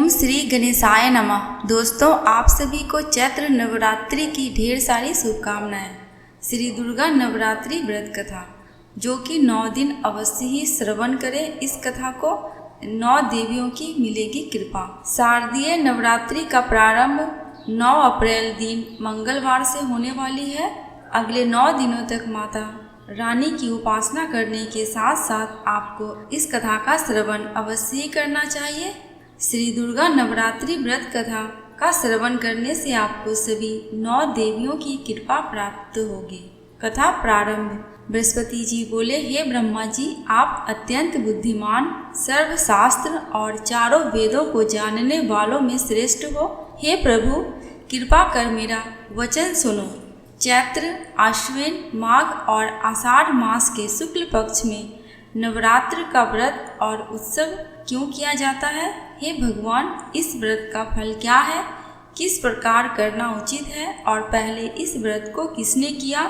ओम श्री गणेशाय नमः। दोस्तों, आप सभी को चैत्र नवरात्रि की ढेर सारी शुभकामनाएं। श्री दुर्गा नवरात्रि व्रत कथा, जो कि 9 दिन अवश्य ही श्रवण करें। इस कथा को 9 देवियों की मिलेगी कृपा। शारदीय नवरात्रि का प्रारंभ 9 अप्रैल दिन मंगलवार से होने वाली है। अगले 9 दिनों तक माता रानी की उपासना करने के साथ साथ आपको इस कथा का श्रवण अवश्य ही करना चाहिए। श्री दुर्गा नवरात्रि व्रत कथा का श्रवण करने से आपको सभी 9 देवियों की कृपा प्राप्त होगी। कथा प्रारंभ। बृहस्पति जी बोले, हे ब्रह्मा जी, आप अत्यंत बुद्धिमान, सर्वशास्त्र और चारों वेदों को जानने वालों में श्रेष्ठ हो। हे प्रभु, कृपा कर मेरा वचन सुनो। चैत्र, आश्विन, माघ और आषाढ़ मास के शुक्ल पक्ष में नवरात्र का व्रत और उत्सव क्यों किया जाता है? हे भगवान, इस व्रत का फल क्या है? किस प्रकार करना उचित है? और पहले इस व्रत को किसने किया?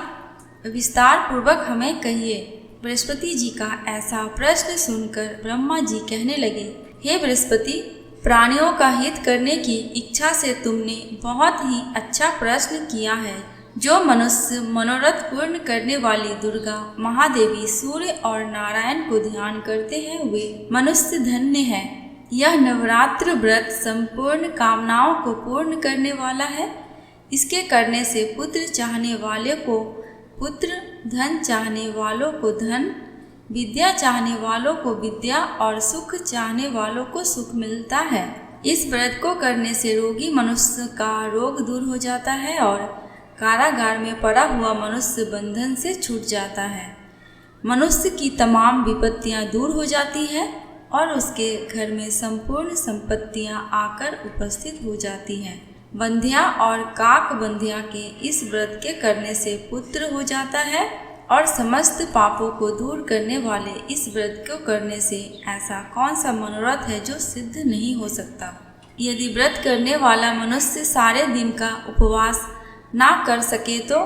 विस्तार पूर्वक हमें कहिए। बृहस्पति जी का ऐसा प्रश्न सुनकर ब्रह्मा जी कहने लगे, हे बृहस्पति, प्राणियों का हित करने की इच्छा से तुमने बहुत ही अच्छा प्रश्न किया है। जो मनुष्य मनोरथ पूर्ण करने वाली दुर्गा महादेवी सूर्य और नारायण को ध्यान करते हैं, वे मनुष्य धन्य हैं। यह नवरात्र व्रत संपूर्ण कामनाओं को पूर्ण करने वाला है। इसके करने से पुत्र चाहने वाले को पुत्र, धन चाहने वालों को धन, विद्या चाहने वालों को विद्या और सुख चाहने वालों को सुख मिलता है। इस व्रत को करने से रोगी मनुष्य का रोग दूर हो जाता है और कारागार में पड़ा हुआ मनुष्य बंधन से छूट जाता है। मनुष्य की तमाम विपत्तियां दूर हो जाती है और उसके घर में संपूर्ण संपत्तियां आकर उपस्थित हो जाती हैं। बंध्या और काक बंध्या के इस व्रत के करने से पुत्र हो जाता है और समस्त पापों को दूर करने वाले इस व्रत को करने से ऐसा कौन सा मनोरथ है जो सिद्ध नहीं हो सकता। यदि व्रत करने वाला मनुष्य सारे दिन का उपवास ना कर सके तो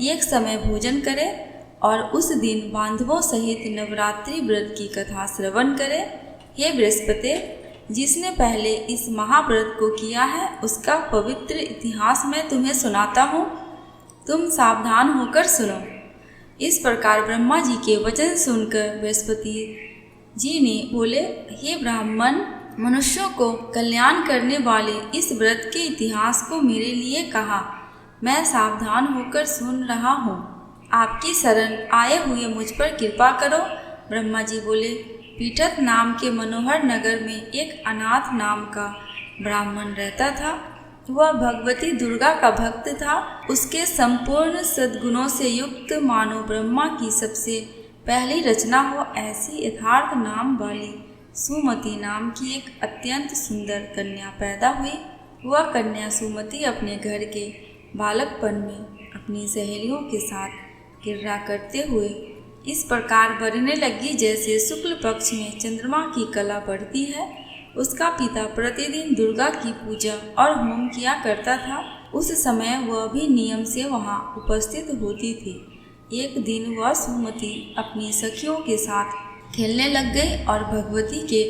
एक समय भोजन करे और उस दिन बांधवों सहित नवरात्रि व्रत की कथा श्रवण करे। हे बृहस्पति, जिसने पहले इस महाव्रत को किया है उसका पवित्र इतिहास मैं तुम्हें सुनाता हूँ, तुम सावधान होकर सुनो। इस प्रकार ब्रह्मा जी के वचन सुनकर बृहस्पति जी ने बोले, हे ब्राह्मण, मनुष्यों को कल्याण करने वाले इस व्रत के इतिहास को मेरे लिए कहा। मैं सावधान होकर सुन रहा हूँ। आपकी शरण आए हुए मुझ पर कृपा करो। ब्रह्मा जी बोले, पीठत नाम के मनोहर नगर में एक अनाथ नाम का ब्राह्मण रहता था। वह भगवती दुर्गा का भक्त था। उसके संपूर्ण सद्गुणों से युक्त मानो ब्रह्मा की सबसे पहली रचना हो ऐसी यथार्थ नाम वाली सुमति नाम की एक अत्यंत सुंदर कन्या पैदा हुई। वह कन्या सुमति अपने घर के बालकपन में अपनी सहेलियों के साथ क्रीड़ा करते हुए इस प्रकार बढ़ने लगी जैसे शुक्ल पक्ष में चंद्रमा की कला बढ़ती है। उसका पिता प्रतिदिन दुर्गा की पूजा और होम किया करता था। उस समय वह भी नियम से वहाँ उपस्थित होती थी। एक दिन वह सुमति अपनी सखियों के साथ खेलने लग गई और भगवती के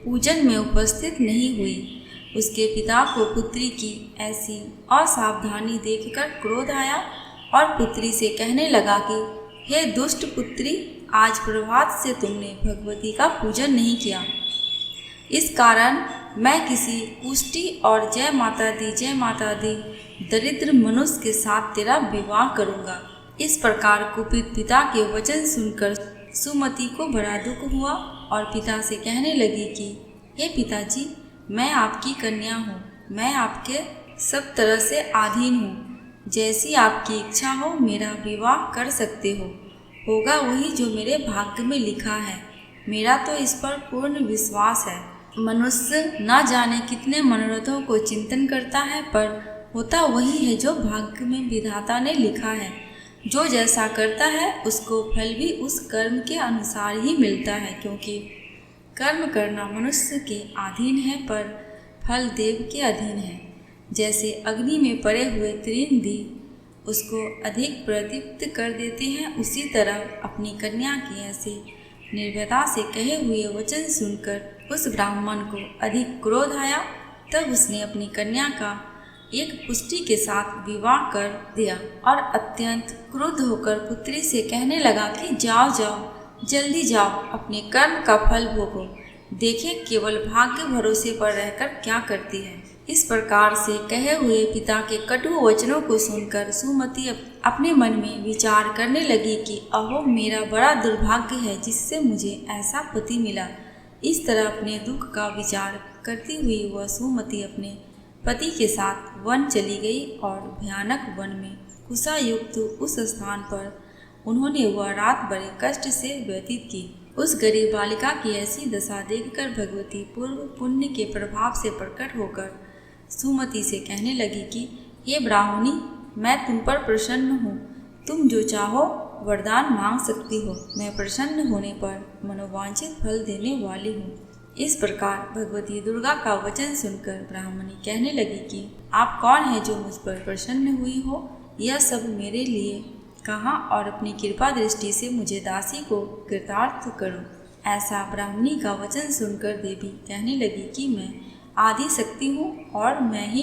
पूजन में उपस्थित नहीं हुई। उसके पिता को पुत्री की ऐसी असावधानी देखकर क्रोध आया और पुत्री से कहने लगा कि हे दुष्ट पुत्री, आज प्रभात से तुमने भगवती का पूजन नहीं किया। इस कारण मैं किसी पुष्टि और जय माता दी दरिद्र मनुष्य के साथ तेरा विवाह करूँगा। इस प्रकार कुपित पिता के वचन सुनकर सुमति को बड़ा दुख हुआ और पिता से कहने लगी कि हे पिताजी, मैं आपकी कन्या हूँ। मैं आपके सब तरह से अधीन हूँ। जैसी आपकी इच्छा हो मेरा विवाह कर सकते हो। होगा वही जो मेरे भाग्य में लिखा है। मेरा तो इस पर पूर्ण विश्वास है। मनुष्य न जाने कितने मनोरथों को चिंतन करता है, पर होता वही है जो भाग्य में विधाता ने लिखा है। जो जैसा करता है उसको फल भी उस कर्म के अनुसार ही मिलता है, क्योंकि कर्म करना मनुष्य के अधीन है पर फल देव के अधीन है। जैसे अग्नि में पड़े हुए त्रिंदी उसको अधिक प्रदीप्त कर देते हैं, उसी तरह अपनी कन्या की ऐसे निर्भयता से कहे हुए वचन सुनकर उस ब्राह्मण को अधिक क्रोध आया तब उसने अपनी कन्या का एक पुष्टि के साथ विवाह कर दिया और अत्यंत क्रुद्ध होकर पुत्री से कहने लगा कि जाओ जाओ, जल्दी जाओ, अपने कर्म का फल भोगो, देखें केवल भाग्य भरोसे पर रहकर क्या करती है। इस प्रकार से कहे हुए पिता के कटु वचनों को सुनकर सुमति अपने मन में विचार करने लगी कि अहो, मेरा बड़ा दुर्भाग्य है जिससे मुझे ऐसा पति मिला। इस तरह अपने दुख का विचार करती हुई वह सुमति अपने पति के साथ वन चली गई और भयानक वन में कुशा युक्त उस स्थान पर उन्होंने वह रात बड़े कष्ट से व्यतीत की। उस गरीब बालिका की ऐसी दशा देखकर भगवती पूर्व पुण्य के प्रभाव से प्रकट होकर सुमति से कहने लगी कि हे ब्राह्मणी, मैं तुम पर प्रसन्न हूँ, तुम जो चाहो वरदान मांग सकती हो, मैं प्रसन्न होने पर मनोवांछित फल देने वाली हूँ। इस प्रकार भगवती दुर्गा का वचन सुनकर ब्राह्मणी कहने लगी कि आप कौन है जो मुझ पर प्रसन्न हुई हो, यह सब मेरे लिए कहा और अपनी कृपा दृष्टि से मुझे दासी को कृतार्थ करो। ऐसा ब्राह्मणी का वचन सुनकर देवी कहने लगी कि मैं आदि शक्ति हूँ और मैं ही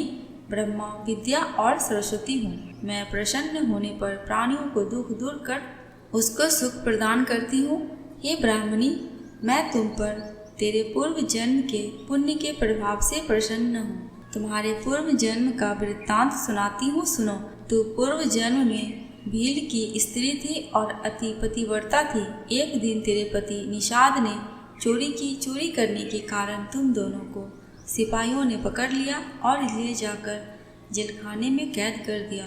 ब्रह्मा विद्या और सरस्वती हूँ। मैं प्रसन्न होने पर प्राणियों को दुख दूर कर उसको सुख प्रदान करती हूँ। हे ब्राह्मणी, मैं तुम पर तेरे पूर्व जन्म के पुण्य के प्रभाव से प्रसन्न हूँ। तुम्हारे पूर्व जन्म का वृत्तांत सुनाती हूँ, सुनो। तू पूर्व जन्म में भील की स्त्री थी और अति पतिव्रता थी। एक दिन तेरे पति निषाद ने चोरी की। चोरी करने के कारण तुम दोनों को सिपाहियों ने पकड़ लिया और ले जाकर जेलखाने में कैद कर दिया।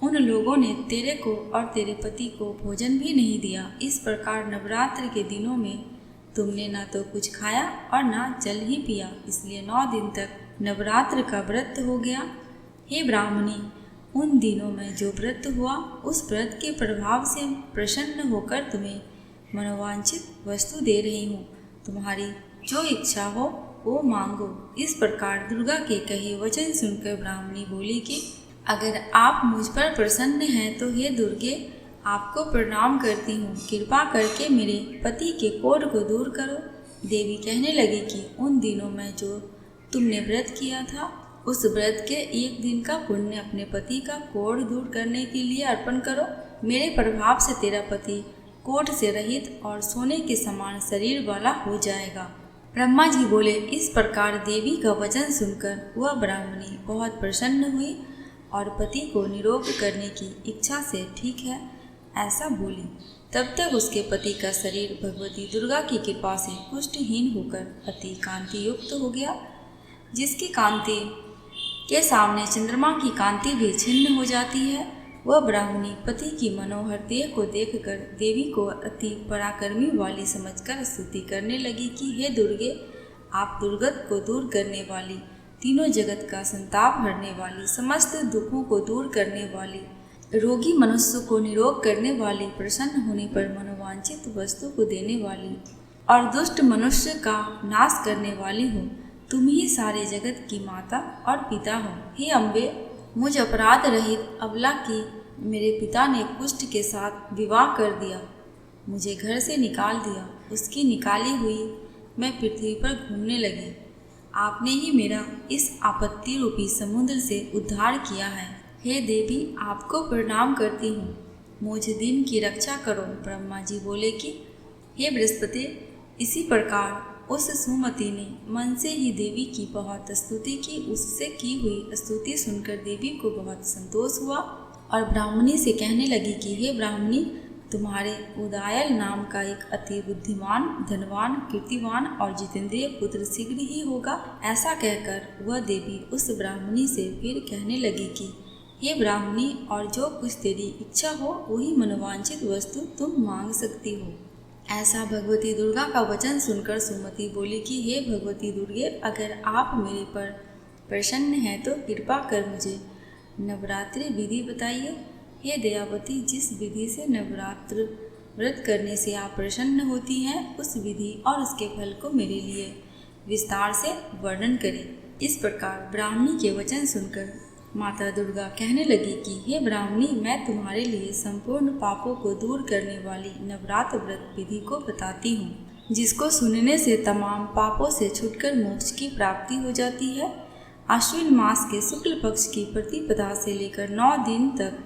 उन लोगों ने तेरे को और तेरे पति को भोजन भी नहीं दिया। इस प्रकार नवरात्र के दिनों में तुमने ना तो कुछ खाया और ना जल ही पिया, इसलिए 9 दिन तक नवरात्र का व्रत हो गया। हे ब्राह्मणी, उन दिनों में जो व्रत हुआ उस व्रत के प्रभाव से प्रसन्न होकर तुम्हें मनोवांछित वस्तु दे रही हूँ। तुम्हारी जो इच्छा हो वो मांगो। इस प्रकार दुर्गा के कहे वचन सुनकर ब्राह्मणी बोली कि अगर आप मुझ पर प्रसन्न हैं तो हे दुर्गे, आपको प्रणाम करती हूँ। कृपा करके मेरे पति के कोढ़ को दूर करो। देवी कहने लगी कि उन दिनों में जो तुमने व्रत किया था उस व्रत के एक दिन का पुण्य अपने पति का कोढ़ दूर करने के लिए अर्पण करो। मेरे प्रभाव से तेरा पति कोढ़ से रहित और सोने के समान शरीर वाला हो जाएगा। ब्रह्मा जी बोले। इस प्रकार देवी का वचन सुनकर वह ब्राह्मणी बहुत प्रसन्न हुई और पति को निरोग करने की इच्छा से ठीक है ऐसा बोली। तब तक उसके पति का शरीर भगवती दुर्गा की कृपा से पुष्टिहीन होकर अति कांति युक्त हो गया, जिसकी कांति के सामने चंद्रमा की कांति भी छिन्न हो जाती है। वह ब्राह्मणी पति की मनोहर देह को देखकर देवी को अति पराक्रमी वाली समझकर स्तुति करने लगी कि हे दुर्गे, आप दुर्गत को दूर करने वाली, तीनों जगत का संताप हरने वाली, समस्त दुखों को दूर करने वाली, रोगी मनुष्य को निरोग करने वाली, प्रसन्न होने पर मनोवांछित वस्तु को देने वाली और दुष्ट मनुष्य का नाश करने वाली हो। तुम ही सारे जगत की माता और पिता हो। हे अम्बे, मुझ अपराध रहित अबला की मेरे पिता ने कुष्ठ के साथ विवाह कर दिया, मुझे घर से निकाल दिया। उसकी निकाली हुई मैं पृथ्वी पर घूमने लगी। आपने ही मेरा इस आपत्ति रूपी समुद्र से उद्धार किया है। हे देवी, आपको प्रणाम करती हूँ, मुझ दिन की रक्षा करो। ब्रह्मा जी बोले कि हे बृहस्पति, इसी प्रकार उस सुमति ने मन से ही देवी की बहुत स्तुति की। उससे की हुई स्तुति सुनकर देवी को बहुत संतोष हुआ और ब्राह्मणी से कहने लगी कि हे ब्राह्मणी, तुम्हारे उदायल नाम का एक अति बुद्धिमान, धनवान, कीर्तिवान और जितेंद्रिय पुत्र शीघ्र ही होगा। ऐसा कहकर वह देवी उस ब्राह्मणी से फिर कहने लगी कि हे ब्राह्मणी, और जो कुछ तेरी इच्छा हो वही मनोवांछित वस्तु तुम मांग सकती हो। ऐसा भगवती दुर्गा का वचन सुनकर सुमति बोली कि हे भगवती दुर्गे, अगर आप मेरे पर प्रसन्न हैं तो कृपा कर मुझे नवरात्रि विधि बताइए। हे दयावती, जिस विधि से नवरात्र व्रत करने से आप प्रसन्न होती हैं उस विधि और उसके फल को मेरे लिए विस्तार से वर्णन करें। इस प्रकार ब्राह्मणी के वचन सुनकर माता दुर्गा कहने लगी कि हे ब्राह्मणी, मैं तुम्हारे लिए संपूर्ण पापों को दूर करने वाली नवरात्र व्रत विधि को बताती हूँ, जिसको सुनने से तमाम पापों से छूटकर मोक्ष की प्राप्ति हो जाती है। आश्विन मास के शुक्ल पक्ष की प्रतिपदा से लेकर 9 दिन तक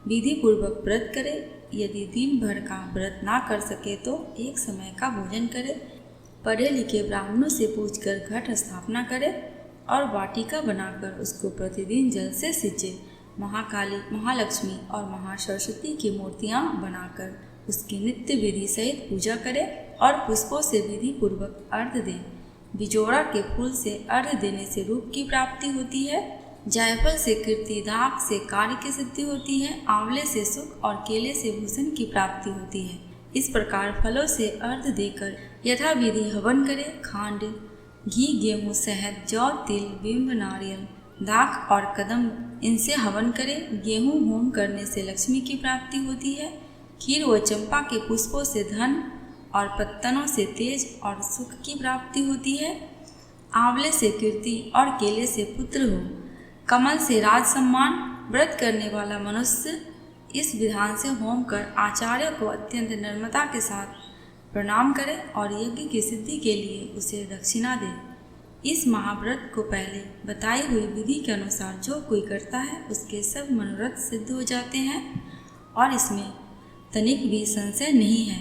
विधि पूर्वक व्रत करे। यदि दिन भर का व्रत ना कर सके तो एक समय का भोजन करे। पढ़े लिखे ब्राह्मणों से पूछकर घट स्थापना करे और वाटिका बनाकर उसको प्रतिदिन जल से सींचे। महाकाली, महालक्ष्मी और महासरस्वती की मूर्तियाँ बनाकर उसकी नित्य विधि सहित पूजा करे और पुष्पों से विधि पूर्वक अर्घ्य दे। बिजोड़ा के फूल से अर्घ्य देने से रूप की प्राप्ति होती है। जायफल से कीर्ति, दाख से कार्य की सिद्धि होती है। आंवले से सुख और केले से भूषण की प्राप्ति होती है। इस प्रकार फलों से अर्घ्य देकर यथाविधि हवन करे। खांड, घी, गेहूँ, शहद, जौ, तिल, बिंब, नारियल, दाख और कदम इनसे हवन करे। गेहूँ होम करने से लक्ष्मी की प्राप्ति होती है। खीर व चंपा के पुष्पों से धन और पत्तनों से तेज और सुख की प्राप्ति होती है। आंवले से कीर्ति और केले से पुत्र हो। कमल से राज सम्मान। व्रत करने वाला मनुष्य इस विधान से होम कर आचार्य को अत्यंत नम्रता के साथ प्रणाम करे और यज्ञ की सिद्धि के लिए उसे दक्षिणा दे। इस महाव्रत को पहले बताई हुई विधि के अनुसार जो कोई करता है उसके सब मनोरथ सिद्ध हो जाते हैं और इसमें तनिक भी संशय नहीं है।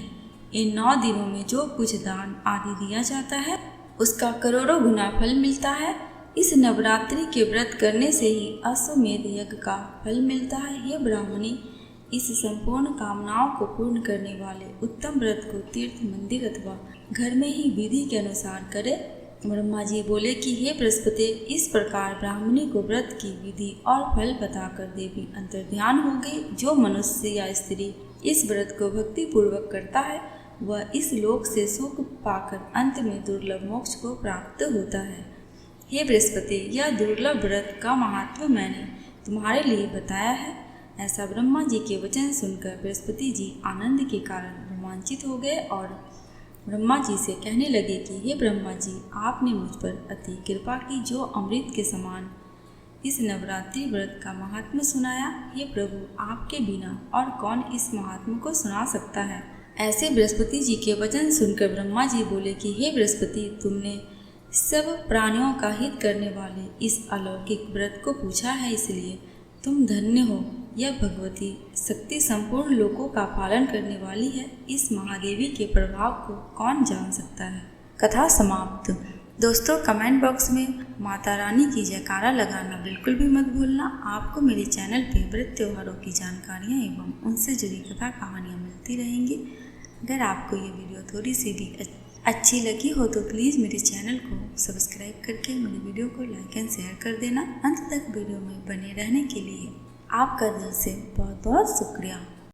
इन 9 दिनों में जो कुछ दान आदि दिया जाता है उसका करोड़ों गुना फल मिलता है। इस नवरात्रि के व्रत करने से ही अश्वमेध यज्ञ का फल मिलता है। हे ब्राह्मणी, इस संपूर्ण कामनाओं को पूर्ण करने वाले उत्तम व्रत को तीर्थ, मंदिर अथवा घर में ही विधि के अनुसार करे। ब्रह्मा जी बोले कि हे बृहस्पति, इस प्रकार ब्राह्मणी को व्रत की विधि और फल बताकर देवी अंतर्ध्यान हो गई। जो मनुष्य या स्त्री इस व्रत को भक्ति पूर्वक करता है वह इस लोक से सुख पाकर अंत में दुर्लभ मोक्ष को प्राप्त होता है। हे बृहस्पति, यह दुर्लभ व्रत का महात्म्य मैंने तुम्हारे लिए बताया है। ऐसा ब्रह्मा जी के वचन सुनकर बृहस्पति जी आनंद के कारण रोमांचित हो गए और ब्रह्मा जी से कहने लगे कि हे ब्रह्मा जी, आपने मुझ पर अति कृपा की जो अमृत के समान इस नवरात्रि व्रत का महात्म्य सुनाया। हे प्रभु, आपके बिना और कौन इस महात्म्य को सुना सकता है। ऐसे बृहस्पति जी के वचन सुनकर ब्रह्मा जी बोले कि हे बृहस्पति, तुमने सब प्राणियों का हित करने वाले इस अलौकिक व्रत को पूछा है, इसलिए तुम धन्य हो। यह भगवती शक्ति संपूर्ण लोकों का पालन करने वाली है। इस महादेवी के प्रभाव को कौन जान सकता है। कथा समाप्त। दोस्तों, कमेंट बॉक्स में माता रानी की जयकारा लगाना बिल्कुल भी मत भूलना। आपको मेरे चैनल पे व्रत त्योहारों की जानकारियाँ एवं उनसे जुड़ी कथा कहानियाँ मिलती रहेंगी। अगर आपको ये वीडियो थोड़ी सी भी अच्छी लगी हो तो प्लीज़ मेरे चैनल को सब्सक्राइब करके मेरे वीडियो को लाइक एंड शेयर कर देना। अंत तक वीडियो में बने रहने के लिए आपका दिल से बहुत बहुत शुक्रिया।